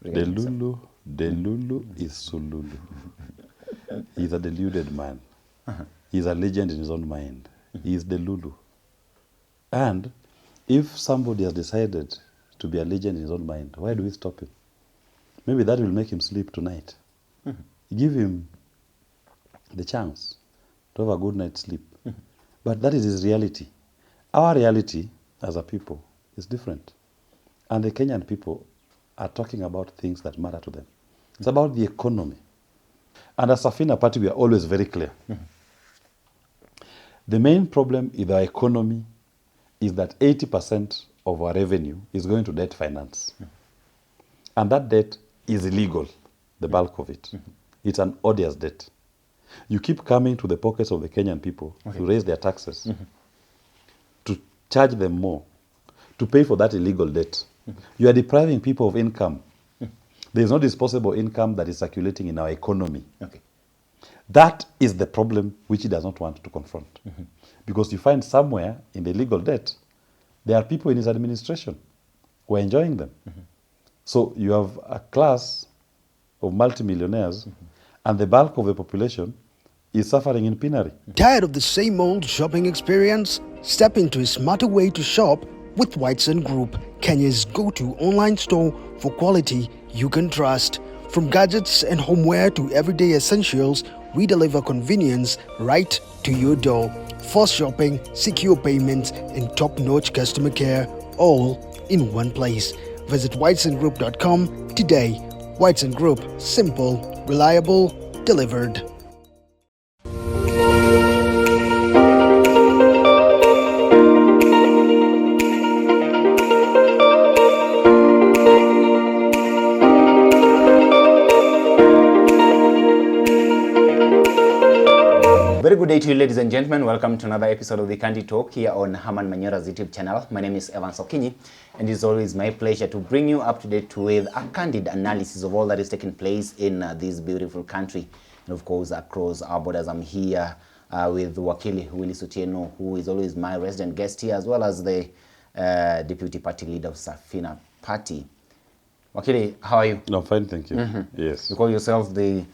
Delulu is Sululu. He's a deluded man. He's a legend in his own mind. He is Delulu. And if somebody has decided to be a legend in his own mind, why do we stop him? Maybe that will make him sleep tonight. Give him the chance to have a good night's sleep. But that is his reality. Our reality as a people is different. And the Kenyan people are talking about things that matter to them. It's about the economy. And as Safina Party, we are always very clear. The main problem in our economy is that 80% of our revenue is going to debt finance. And that debt is illegal, the bulk of it. It's an odious debt. You keep coming to the pockets of the Kenyan people to raise their taxes, to charge them more, to pay for that illegal debt. You are depriving people of income. There is no disposable income that is circulating in our economy. That is the problem which he does not want to confront. Because you find somewhere in the legal debt, there are people in his administration who are enjoying them. So you have a class of multimillionaires, and the bulk of the population is suffering in penury. Tired of the same old shopping experience? Step into a smarter way to shop with Whitsun Group, Kenya's go-to online store for quality you can trust. From gadgets and homeware to everyday essentials, we deliver convenience right to your door. Fast shopping, secure payments, and top-notch customer care, all in one place. Visit whitsungroup.com today. Whitsun Group, simple, reliable, delivered. Very good day to you, ladies and gentlemen. Welcome to another episode of the Candy Talk here on Herman Manyora's YouTube channel. My name is Evan Sokinyi, and it's always my pleasure to bring you up to date with a candid analysis of all that is taking place in this beautiful country, and of course across our borders. I'm here with Wakili Willis Otieno, who is always my resident guest here, as well as the Deputy Party Leader of Safina Party. Wakili, how are you? No, I'm fine, thank you. Yes. You call yourself the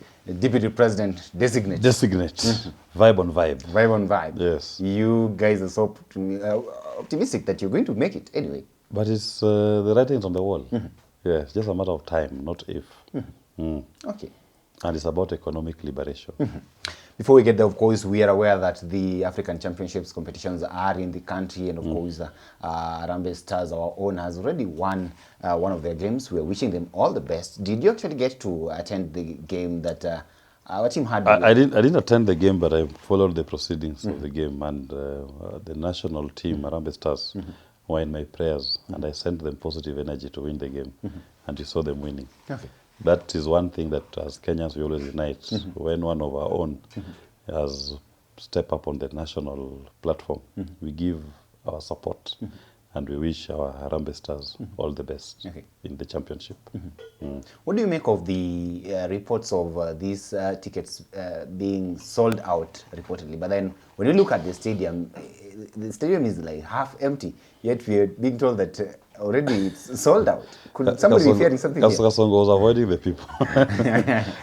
Deputy President Designate. Vibe on vibe. Vibe on vibe. Yes. You guys are so optimistic that you're going to make it anyway. But it's the writing's on the wall. Yeah, it's just a matter of time, not if. Okay. And it's about economic liberation. Before we get there, of course, we are aware that the African Championships competitions are in the country, and of course, Harambee Stars, our own, has already won one of their games. We're wishing them all the best. Did you actually get to attend the game that our team had? I didn't attend the game, but I followed the proceedings of the game, and the national team, Harambee Stars, were in my prayers, and I sent them positive energy to win the game, and you saw them winning. Okay. That is one thing that as Kenyans we always unite. When one of our own has stepped up on the national platform, we give our support and we wish our Harambee Stars all the best in the championship. What do you make of the reports of these tickets being sold out reportedly? But then when you look at the stadium is like half empty, yet we are being told that already it's sold out. Could somebody be fearing something here? Kasongo was avoiding the people.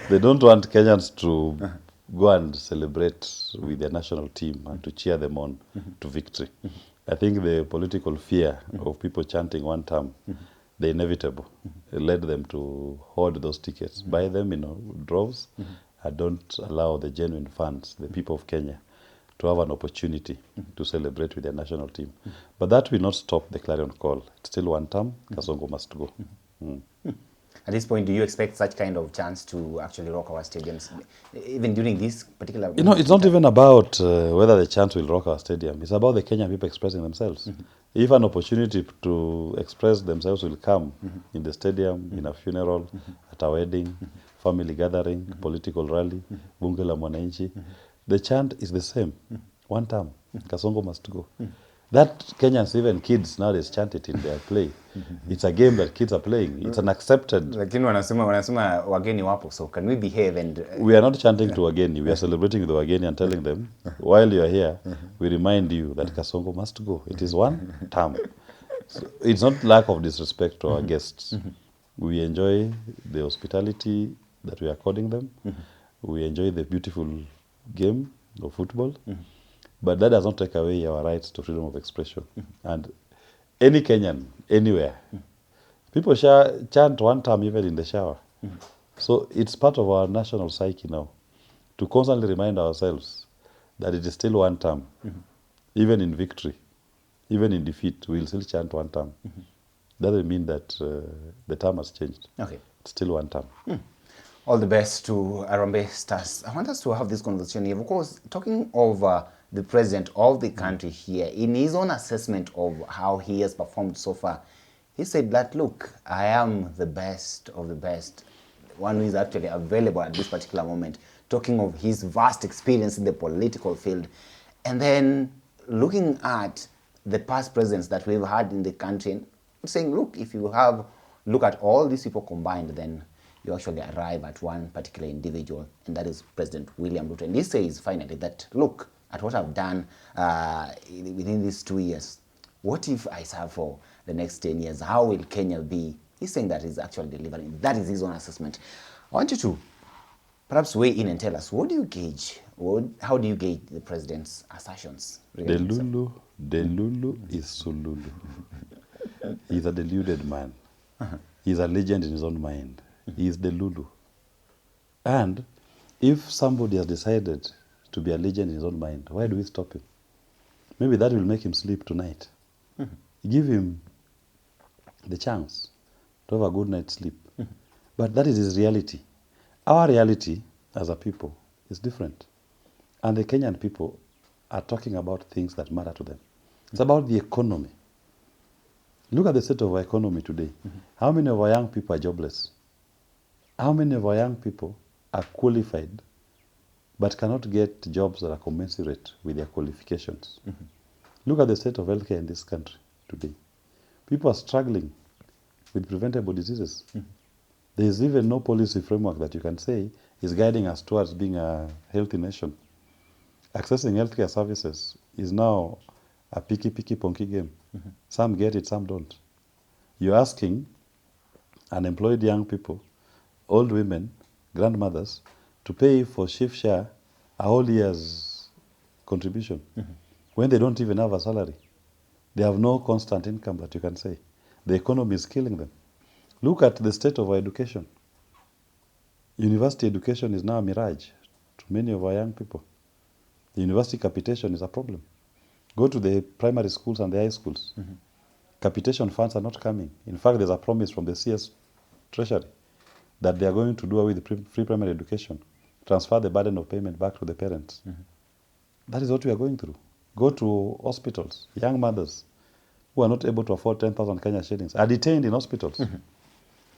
They don't want Kenyans to go and celebrate with their national team and to cheer them on to victory. I think the political fear of people chanting one term, the inevitable, led them to hoard those tickets, buy them in droves, and don't allow the genuine fans, the people of Kenya, to have an opportunity to celebrate with their national team. But that will not stop the clarion call. It's still one term, Kasongo must go. At this point, do you expect such kind of chance to actually rock our stadiums, even during this particular... It's not even about whether the chance will rock our stadium. It's about the Kenyan people expressing themselves. If an opportunity to express themselves will come in the stadium, in a funeral, at a wedding, family gathering, political rally, bunge la mwananchi, the chant is the same. One term, Kasongo must go. That Kenyans, even kids nowadays chant it in their play. It's a game that kids are playing. It's an accepted... Lakini wanasema wageni wapo, so can we behave and... We are not chanting to wageni. We are celebrating with the wageni and telling them, while you are here, we remind you that Kasongo must go. It is one term. So it's not lack of disrespect to our guests. We enjoy the hospitality that we are according them. We enjoy the beautiful game of football. But that does not take away our rights to freedom of expression. And any Kenyan, anywhere, people chant one time even in the shower. So it's part of our national psyche now to constantly remind ourselves that it is still one term. Even in victory, even in defeat, we'll still chant one term. Doesn't mean that the term has changed. Okay. It's still one term. All the best to Arambe Stars. I want us to have this conversation here. Of course, talking of the president of the country here, in his own assessment of how he has performed so far, he said that, look, I am the best of the best, one who is actually available at this particular moment, talking of his vast experience in the political field. And then looking at the past presidents that we've had in the country, saying, look, if you look at all these people combined, then you actually arrive at one particular individual, and that is President William Ruto. And he says finally that, look, at what I've done within these 2 years, what if I serve for the next 10 years? How will Kenya be? He's saying that he's actually delivering. That is his own assessment. I want you to perhaps weigh in and tell us, what do you gauge, how do you gauge the president's assertions? Delulu is Sululu. He's a deluded man. He's a legend in his own mind. He is Delulu. And if somebody has decided to be a legend in his own mind, why do we stop him? Maybe that will make him sleep tonight. Give him the chance to have a good night's sleep. But that is his reality. Our reality as a people is different. And the Kenyan people are talking about things that matter to them. It's about the economy. Look at the state of our economy today. How many of our young people are jobless? How many of our young people are qualified but cannot get jobs that are commensurate with their qualifications? Look at the state of healthcare in this country today. People are struggling with preventable diseases. There is even no policy framework that you can say is guiding us towards being a healthy nation. Accessing healthcare services is now a picky ponky game. Some get it, some don't. You're asking unemployed young people, old women, grandmothers, to pay for shift share a whole year's contribution when they don't even have a salary. They have no constant income that you can say. The economy is killing them. Look at the state of our education. University education is now a mirage to many of our young people. The university capitation is a problem. Go to the primary schools and the high schools. Capitation funds are not coming. In fact, there's a promise from the CS Treasury that they are going to do away with free primary education, transfer the burden of payment back to the parents. That is what we are going through. Go to hospitals. Young mothers who are not able to afford 10,000 Kenya shillings are detained in hospitals.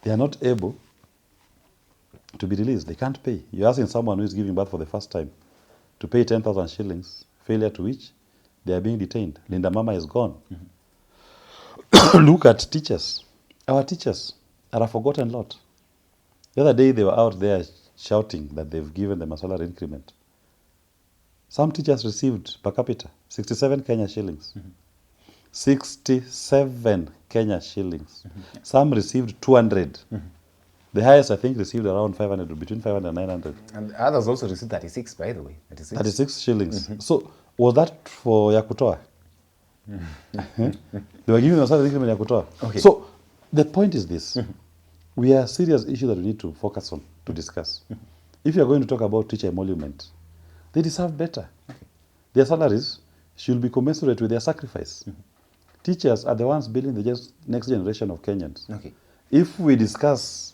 They are not able to be released. They can't pay. You're asking someone who is giving birth for the first time to pay 10,000 shillings, failure to which they are being detained. Linda Mama is gone. Look at teachers. Our teachers are a forgotten lot. The other day they were out there shouting that they've given them a salary increment. Some teachers received per capita 67 Kenya shillings. 67 Kenya shillings. Some received 200. The highest, I think, received around 500, between 500 and 900. And others also received 36, by the way. 36 shillings. So, was that for Yakutoa? They were giving us salary increment Yakutoa. Okay. So, the point is this. We are serious issue that we need to focus on, to discuss. If you are going to talk about teacher emolument, they deserve better. Their salaries should be commensurate with their sacrifice. Teachers are the ones building the next generation of Kenyans. Okay. If we discuss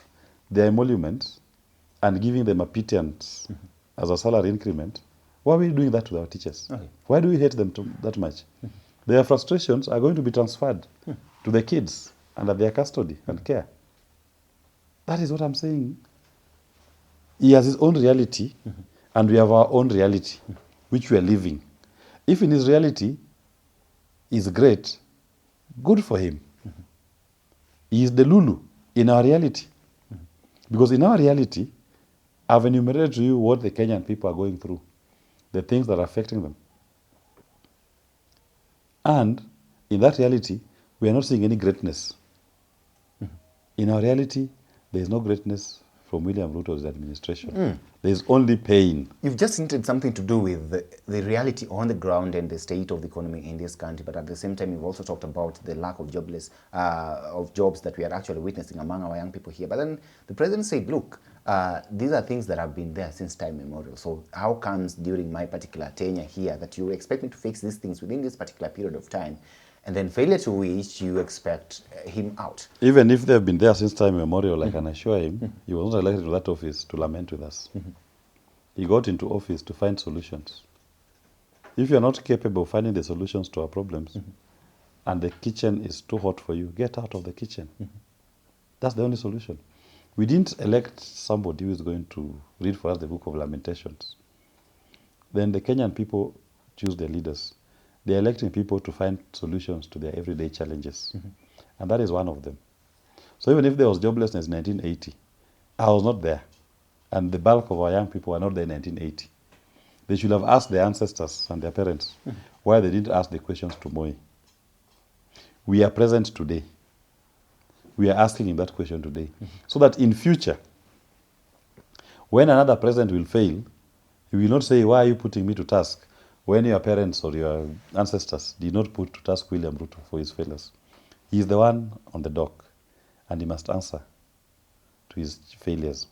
their emolument and giving them a pittance as a salary increment, why are we doing that to our teachers? Okay. Why do we hate them that much? Their frustrations are going to be transferred to the kids under their custody and care. That is what I'm saying. He has his own reality, and we have our own reality, which we are living. If in his reality is great, good for him. He is the Lulu in our reality. Because in our reality, I've enumerated to you what the Kenyan people are going through, the things that are affecting them. And in that reality, we are not seeing any greatness. In our reality, there is no greatness from William Ruto's administration. There is only pain. You've just hinted something to do with the reality on the ground and the state of the economy in this country, but at the same time, you've also talked about the lack of jobs that we are actually witnessing among our young people here. But then the president said, look, these are things that have been there since time immemorial. So how comes during my particular tenure here that you expect me to fix these things within this particular period of time, and then failure to which you expect him out? Even if they've been there since time immemorial, I can assure him, he was not elected to that office to lament with us. He got into office to find solutions. If you're not capable of finding the solutions to our problems, and the kitchen is too hot for you, get out of the kitchen. That's the only solution. We didn't elect somebody who is going to read for us the Book of Lamentations. Then the Kenyan people choose their leaders. They're electing people to find solutions to their everyday challenges. And that is one of them. So even if there was joblessness in 1980, I was not there. And the bulk of our young people were not there in 1980. They should have asked their ancestors and their parents why they didn't ask the questions to Moi. We are present today. We are asking him that question today. So that in future, when another president will fail, he will not say, why are you putting me to task? When your parents or your ancestors did not put to task William Ruto for his failures. He is the one on the dock, and he must answer to his failures.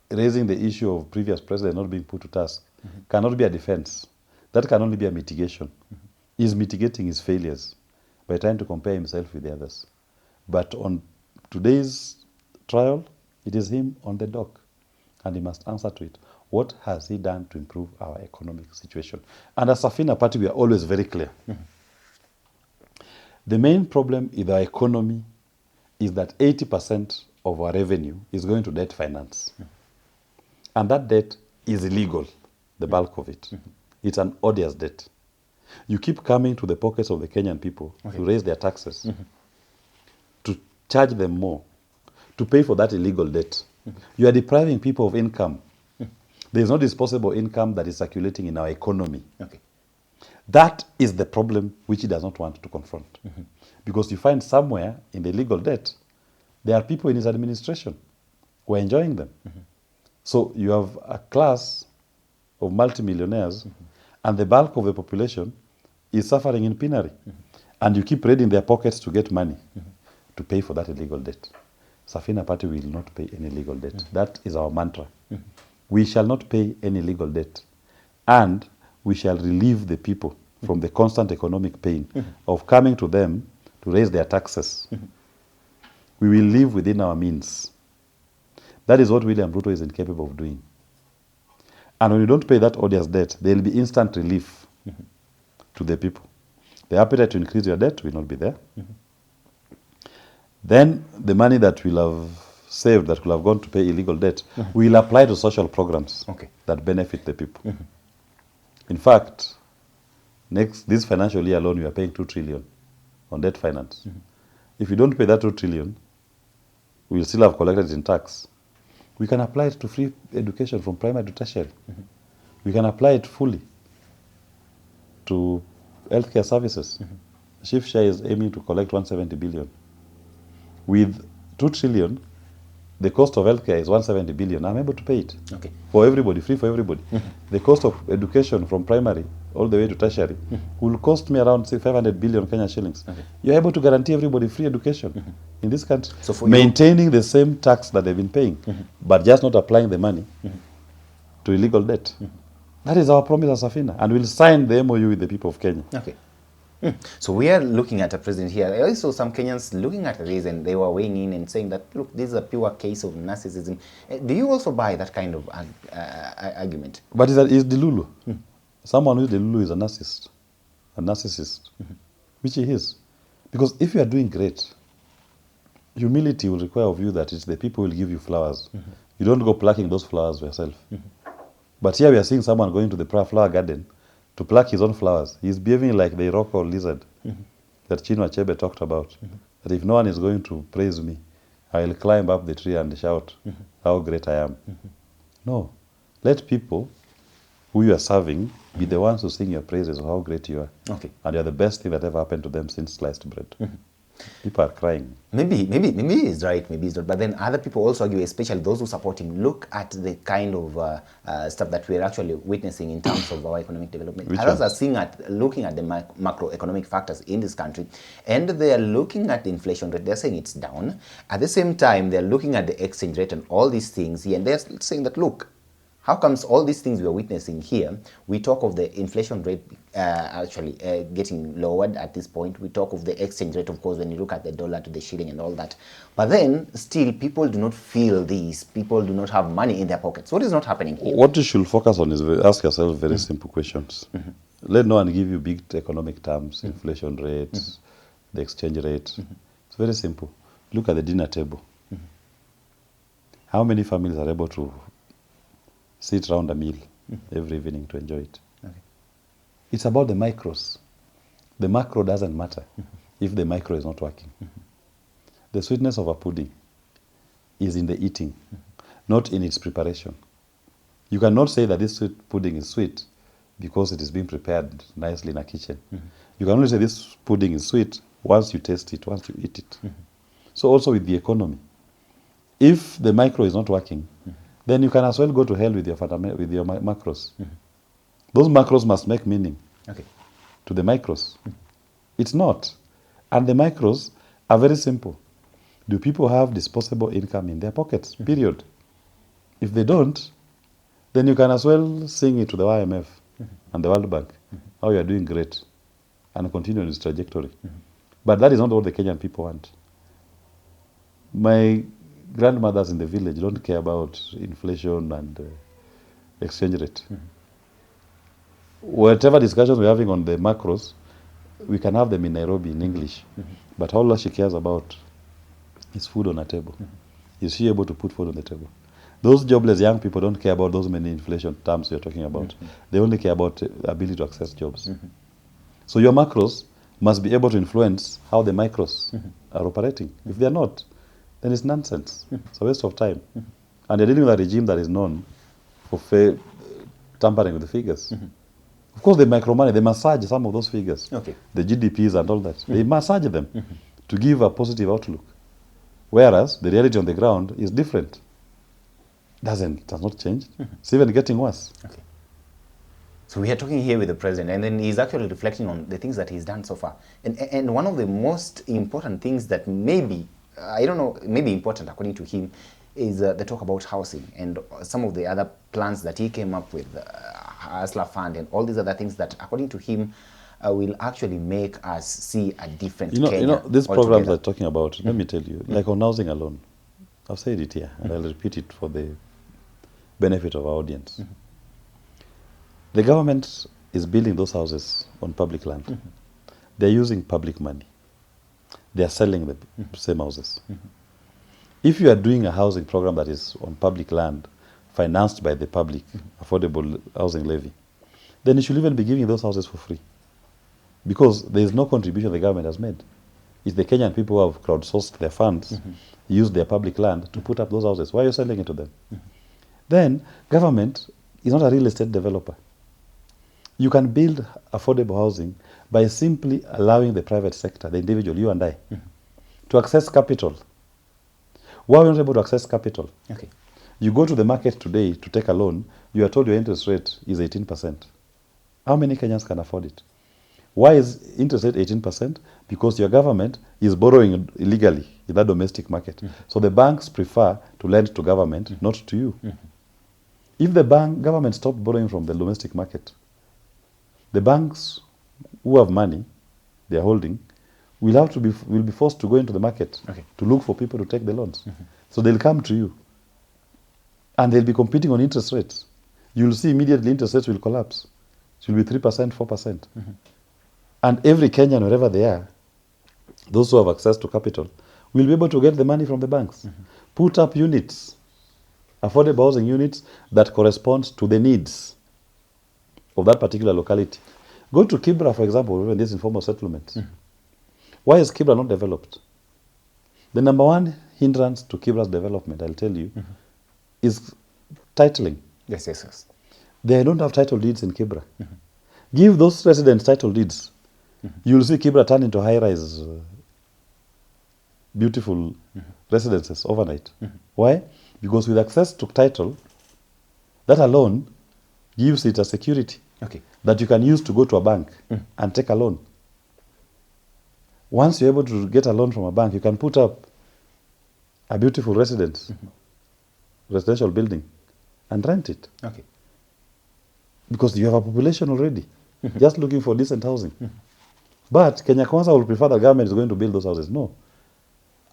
Raising the issue of previous president not being put to task cannot be a defense. That can only be a mitigation. He's mitigating his failures by trying to compare himself with the others. But on today's trial, it is him on the dock, and he must answer to it. What has he done to improve our economic situation? And as Safina Party, we are always very clear. The main problem in our economy is that 80% of our revenue is going to debt finance. And that debt is illegal, the bulk of it. It's an odious debt. You keep coming to the pockets of the Kenyan people to raise their taxes, to charge them more, to pay for that illegal debt. You are depriving people of income. There is no disposable income that is circulating in our economy. That is the problem which he does not want to confront. Because you find somewhere in the illegal debt, there are people in his administration who are enjoying them. So you have a class of multimillionaires, and the bulk of the population is suffering in penury. And you keep raiding their pockets to get money to pay for that illegal debt. Safina Party will not pay any legal debt. That is our mantra. We shall not pay any legal debt. And we shall relieve the people from the constant economic pain of coming to them to raise their taxes. We will live within our means. That is what William Ruto is incapable of doing. And when you don't pay that odious debt, there will be instant relief to the people. The appetite to increase your debt will not be there. Then the money that we'll have saved, that will have gone to pay illegal debt, will apply to social programs that benefit the people. In fact, this financial year alone, we are paying 2 trillion on debt finance. If you don't pay that 2 trillion, we will still have collected it in tax. We can apply it to free education from primary to tertiary. We can apply it fully to healthcare services. Chief Share is aiming to collect 170 billion. With 2 trillion, the cost of healthcare is 170 billion. I'm able to pay it for everybody, free for everybody. The cost of education from primary all the way to tertiary will cost me around 500 billion Kenya shillings. You're able to guarantee everybody free education in this country, so for maintaining the same tax that they've been paying, but just not applying the money to illegal debt. That is our promise as Safina, and we'll sign the MOU with the people of Kenya. So we are looking at a president here. I also saw some Kenyans looking at this, and they were weighing in and saying that, look, this is a pure case of narcissism. Do you also buy that kind of argument? But is Delulu. Someone who is Delulu is a narcissist, which he is. Because if you are doing great, humility will require of you that it's the people who will give you flowers. You don't go plucking those flowers yourself. But here we are seeing someone going to the flower garden to pluck his own flowers. He's behaving like the rock or lizard that Chinua Achebe talked about. That if no one is going to praise me, I will climb up the tree and shout how great I am. No. Let people who you are serving be the ones who sing your praises of how great you are. And you're the best thing that ever happened to them since sliced bread. People are crying. Maybe he's right, maybe he's not. But then other people also argue, especially those who support him, look at the kind of stuff that we're actually witnessing in terms of our economic development. Which Others ones? are looking at the macroeconomic factors in this country, and they are looking at the inflation rate. They're saying it's down. At the same time, they're looking at the exchange rate and all these things here, and they're saying that, look, how comes all these things we're witnessing here, we talk of the inflation rate actually getting lowered at this point. We talk of the exchange rate, of course, when you look at the dollar to the shilling and all that. But then, still, people do not feel this. People do not have money in their pockets. What is not happening here? What you should focus on is ask yourself very simple questions. Let no one give you big economic terms, inflation rates, the exchange rate. It's very simple. Look at the dinner table. How many families are able to sit around a meal every evening to enjoy it? Okay. It's about the micros. The macro doesn't matter if the micro is not working. The sweetness of a pudding is in the eating, not in its preparation. You cannot say that this sweet pudding is sweet because it is being prepared nicely in a kitchen. You can only say this pudding is sweet once you taste it, once you eat it. So also with the economy. If the micro is not working, then you can as well go to hell with your macros. Those macros must make meaning to the micros. It's not. And the micros are very simple. Do people have disposable income in their pockets? Period. If they don't, then you can as well sing it to the IMF and the World Bank, how you are doing great, and continue on this trajectory. But that is not what the Kenyan people want. My grandmothers in the village don't care about inflation and exchange rate. Whatever discussions we're having on the macros, we can have them in Nairobi in English. But all she cares about is food on a table. Is she able to put food on the table? Those jobless young people don't care about those many inflation terms you're talking about. They only care about the ability to access jobs. So your macros must be able to influence how the micros are operating. If they're not, then it's nonsense. It's a waste of time. And you're dealing with a regime that is known for tampering with the figures. Of course, they micromanage, they massage some of those figures. The GDPs and all that. They massage them to give a positive outlook. Whereas the reality on the ground is different. Does not change. It's even getting worse. So we are talking here with the president, and then he's actually reflecting on the things that he's done so far. And one of the most important things that maybe, I don't know, maybe important according to him, is the talk about housing and some of the other plans that he came up with, Hustler Fund and all these other things that, according to him, will actually make us see a different Kenya. You know, these programs I'm talking about, let me tell you, like on housing alone, I've said it here, and I'll repeat it for the benefit of our audience. The government is building those houses on public land. They're using public money. They are selling the same houses. If you are doing a housing program that is on public land, financed by the public, affordable housing levy, then you should even be giving those houses for free. Because there is no contribution the government has made. It's the Kenyan people who have crowdsourced their funds, used their public land to put up those houses. Why are you selling it to them? Then, government is not a real estate developer. You can build affordable housing by simply allowing the private sector, the individual, you and I, to access capital. Why are we not able to access capital? You go to the market today to take a loan, you are told your interest rate is 18%. How many Kenyans can afford it? Why is interest rate 18%? Because your government is borrowing illegally in that domestic market. So the banks prefer to lend to government, not to you. If the government stopped borrowing from the domestic market, the banks who have money, they are holding, will be forced to go into the market to look for people to take the loans. So they'll come to you. And they'll be competing on interest rates. You'll see immediately interest rates will collapse. It will be 3%, 4%. And every Kenyan, wherever they are, those who have access to capital, will be able to get the money from the banks. Put up units, affordable housing units that correspond to the needs of that particular locality. Go to Kibra, for example, even these informal settlements. Why is Kibra not developed? The number one hindrance to Kibra's development, I'll tell you, is titling. Yes. They don't have title deeds in Kibra. Give those residents title deeds. You'll see Kibra turn into high-rise beautiful residences overnight. Why? Because with access to title, that alone gives it a security that you can use to go to a bank and take a loan. Once you're able to get a loan from a bank, you can put up a beautiful residence, residential building, and rent it. Because you have a population already, just looking for decent housing. But Kenya Kwanza will prefer the government is going to build those houses. No.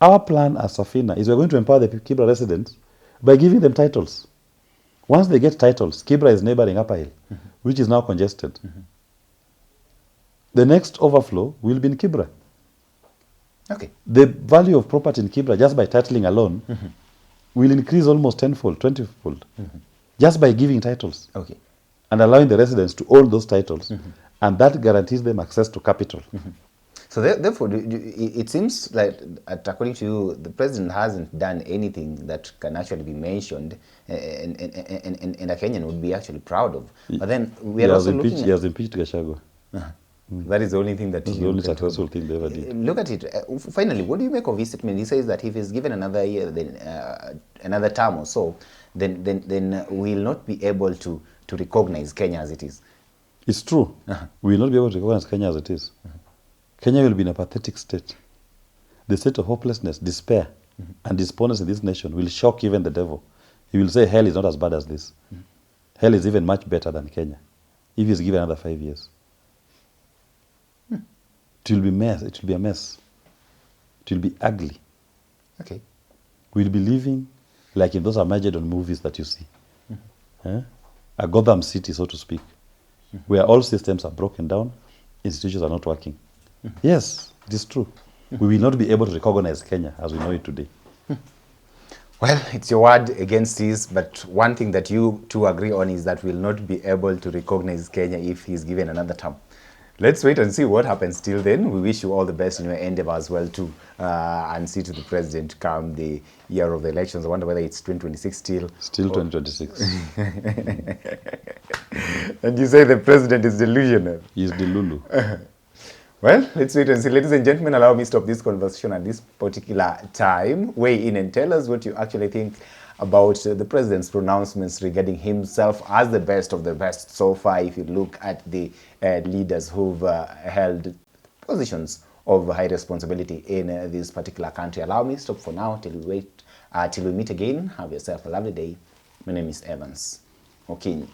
Our plan as Safina is we're going to empower the Kibra residents by giving them titles. Once they get titles, Kibra is neighboring Upper Hill, which is now congested. The next overflow will be in Kibra. The value of property in Kibra, just by titling alone, will increase almost 10-fold, 20-fold, just by giving titles and allowing the residents to own those titles. And that guarantees them access to capital. So therefore, it seems like, according to you, the president hasn't done anything that can actually be mentioned and a Kenyan would be actually proud of. But then we are also looking at... He has impeached Gachagua. That is the only thing that That's the only successful thing they ever did. Look at it. Finally, what do you make of his statement? He says that if he's given another year, then another term or so, then we'll not be able to recognize Kenya as it is. It's true. We will not be able to recognize Kenya as it is. Kenya will be in a pathetic state. The state of hopelessness, despair, and despondency in this nation will shock even the devil. He will say hell is not as bad as this. Hell is even much better than Kenya if he's given another 5 years. It will be mess. It will be a mess. It will be ugly. We'll be living like in those Armageddon movies that you see. A Gotham City, so to speak, where all systems are broken down, institutions are not working. Yes, it is true. We will not be able to recognize Kenya as we know it today. Well, it's your word against his, but one thing that you two agree on is that we'll not be able to recognize Kenya if he's given another term. Let's wait and see what happens till then. We wish you all the best in your endeavor as well too, and see to the president come the year of the elections. I wonder whether it's 2026 still. Still 2026. And you say the president is delusional. He's Delulu. Well, let's wait and see. Ladies and gentlemen, allow me to stop this conversation at this particular time. Weigh in and tell us what you actually think about the president's pronouncements regarding himself as the best of the best so far, if you look at the leaders who've held positions of high responsibility in this particular country. Allow me to stop for now till we meet again. Have yourself a lovely day. My name is Evans Okinyi.